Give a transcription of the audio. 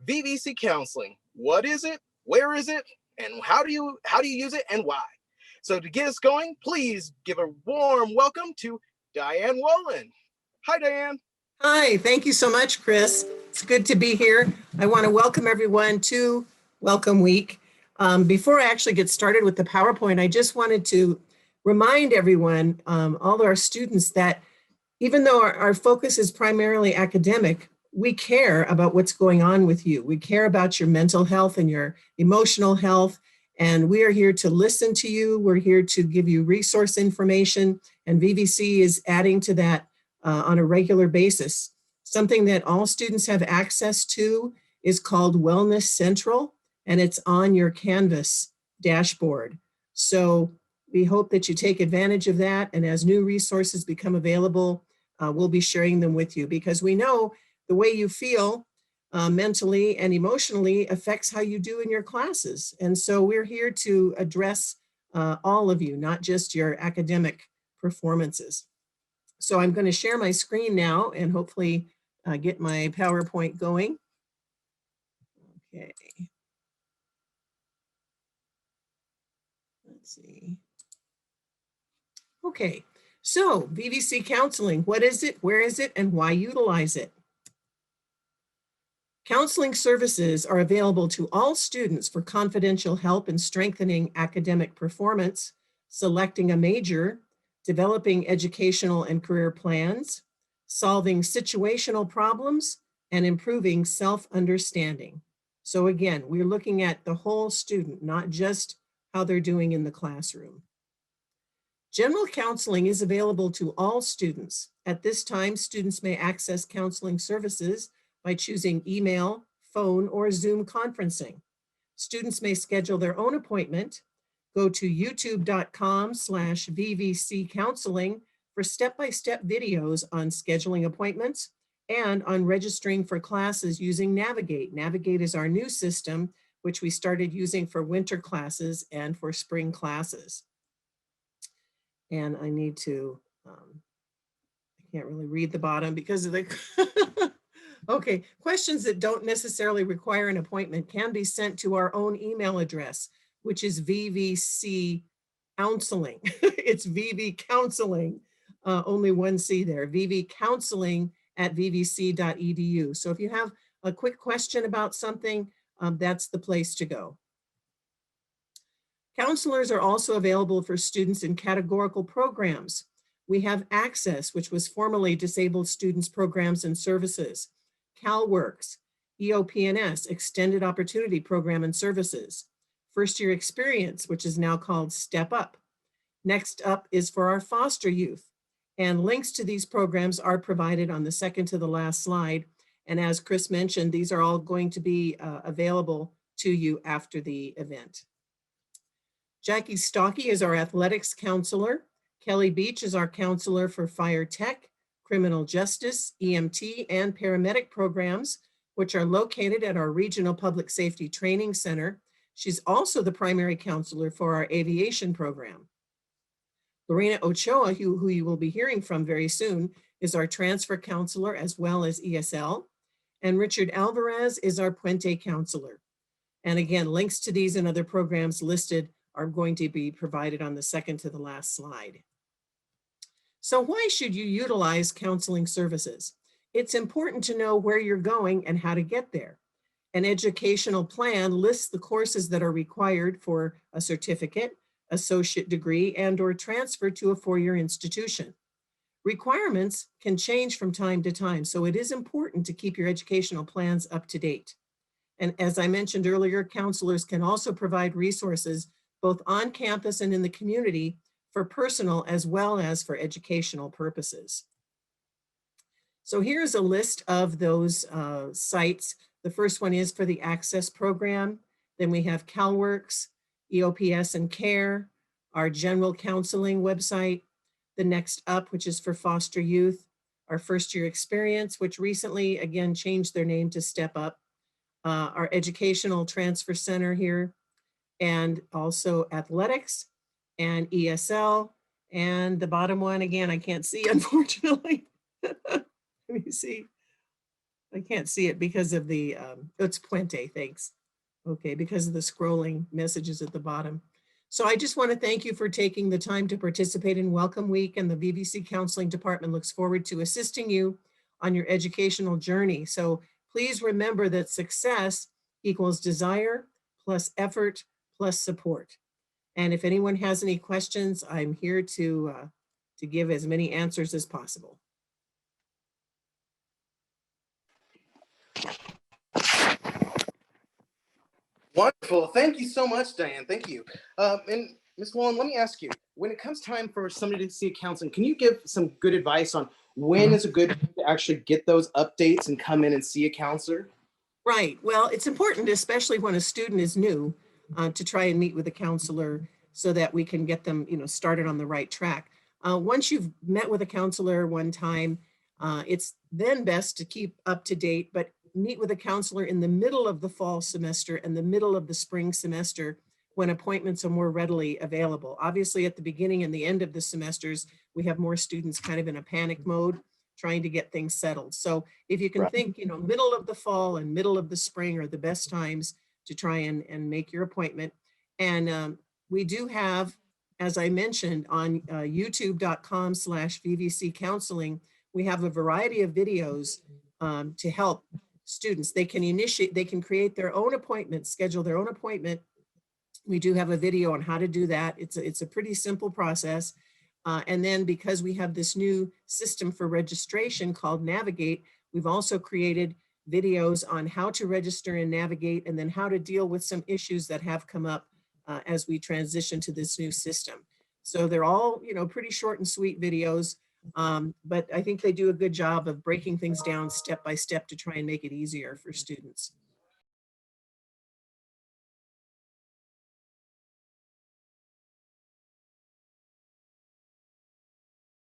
VVC Counseling. What is it? Where is it? And how do you use it and why? So to get us going, please give a warm welcome to Diane Wollan. Hi, Diane. Hi, thank you so much, Chris. It's good to be here. I want to welcome everyone to Welcome Week. Before I actually get started with the PowerPoint, I just wanted to remind everyone, all our students, that even though our focus is primarily academic, we care about what's going on with you. We care about your mental health and your emotional health, and we are here to listen to you. We're here to give you resource information, and VVC is adding to that on a regular basis. Something that all students have access to is called Wellness Central, and it's on your Canvas dashboard. So we hope that you take advantage of that, and as new resources become available, we'll be sharing them with you, because we know the way you feel mentally and emotionally affects how you do in your classes. And so we're here to address all of you, not just your academic performances. So I'm going to share my screen now and hopefully get my PowerPoint going. Okay. Let's see. Okay, so VVC Counseling, what is it, where is it, and why utilize it? Counseling services are available to all students for confidential help in strengthening academic performance, selecting a major, developing educational and career plans, solving situational problems, and improving self-understanding. So again, we're looking at the whole student, not just how they're doing in the classroom. General counseling is available to all students. At this time, students may access counseling services by choosing email, phone, or Zoom conferencing. Students may schedule their own appointment. Go to youtube.com/VVC Counseling for step-by-step videos on scheduling appointments and on registering for classes using Navigate. Navigate is our new system, which we started using for winter classes and for spring classes. And I need to, I can't really read the bottom because of the, okay, questions that don't necessarily require an appointment can be sent to our own email address, which is VVC Counseling. It's VV Counseling, only one C there, vvcounseling@vvc.edu. So if you have a quick question about something, that's the place to go. Counselors are also available for students in categorical programs. We have Access, which was formerly Disabled Students Programs and Services, CalWorks, EOP&S, Extended Opportunity Program and Services, First Year Experience, which is now called Step Up. Next up is for our foster youth, and links to these programs are provided on the second to the last slide. And as Chris mentioned, these are all going to be available to you after the event. Jackie Stockey is our athletics counselor. Kelly Beach is our counselor for fire tech, criminal justice, EMT, and paramedic programs, which are located at our Regional Public Safety Training Center. She's also the primary counselor for our aviation program. Lorena Ochoa, who you will be hearing from very soon, is our transfer counselor as well as ESL. And Richard Alvarez is our Puente counselor. And again, links to these and other programs listed are going to be provided on the second to the last slide. So why should you utilize counseling services? It's important to know where you're going and how to get there. An educational plan lists the courses that are required for a certificate, associate degree, and/or transfer to a four-year institution. Requirements can change from time to time, so it is important to keep your educational plans up to date. And as I mentioned earlier, counselors can also provide resources both on campus and in the community for personal as well as for educational purposes. So here's a list of those sites. The first one is for the Access program. Then we have CalWorks, EOPS and CARE, our general counseling website. The next up, which is for foster youth, our First Year Experience, which recently again changed their name to Step Up, our Educational Transfer Center here, and also athletics and ESL. And the bottom one, again, I can't see, unfortunately. Let me see. I can't see it because of the, it's Puente, thanks. Okay, because of the scrolling messages at the bottom. So I just want to thank you for taking the time to participate in Welcome Week, and the VVC Counseling Department looks forward to assisting you on your educational journey. So please remember that success equals desire plus effort plus support. And if anyone has any questions, I'm here to give as many answers as possible. Wonderful. Thank you so much, Diane. Thank you. And Ms. Wollan, let me ask you, when it comes time for somebody to see a counseling, can you give some good advice on when is a good time to actually get those updates and come in and see a counselor? Right. Well, it's important, especially when a student is new, to try and meet with a counselor so that we can get them, started on the right track. Once you've met with a counselor one time, it's then best to keep up to date, but meet with a counselor in the middle of the fall semester and the middle of the spring semester when appointments are more readily available. Obviously, at the beginning and the end of the semesters, we have more students kind of in a panic mode, trying to get things settled. So if you can Right. think, middle of the fall and middle of the spring are the best times to try and make your appointment. And we do have, as I mentioned, on youtube.com/VVC Counseling, we have a variety of videos to help students. They can create their own appointment, schedule their own appointment. We do have a video on how to do that. It's a pretty simple process. And then because we have this new system for registration called Navigate, we've also created videos on how to register and navigate, and then how to deal with some issues that have come up as we transition to this new system. So they're all, pretty short and sweet videos, but I think they do a good job of breaking things down step by step to try and make it easier for students.